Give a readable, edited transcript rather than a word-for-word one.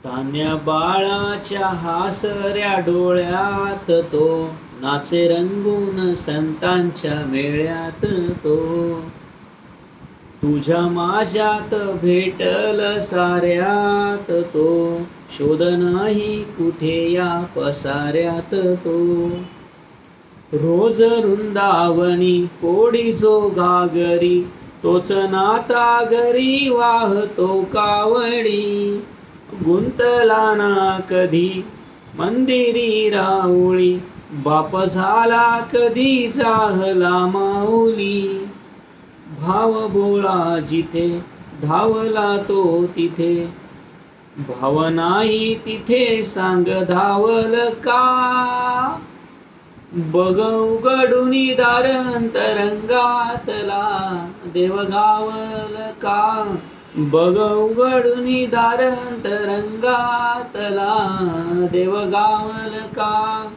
कान्या बाळाच्या हासऱ्या डोळ्यात तो नाचे रंगून संतांच्या मेळ्यात तो. तुझ्या माझ्यात भेटल साऱ्यात तो, शोध नाही कुठे या पसाऱ्यात तो. रोज वृंदावनी फोडी जो घागरी, तोच नाता घरी वाहतो कावडी. गुंतला ना कधी मंदिरी राऊळी, बाप झाला कधी जाहला माऊली. भाव बोळा जिथे धावला तो तिथे, भाव नाही तिथे सांग धावल का. बघ उघडूनी दार अंतरंगातला, देव गावल का. बघ उघडूनी दार अंतरंगातला, देव गावल का.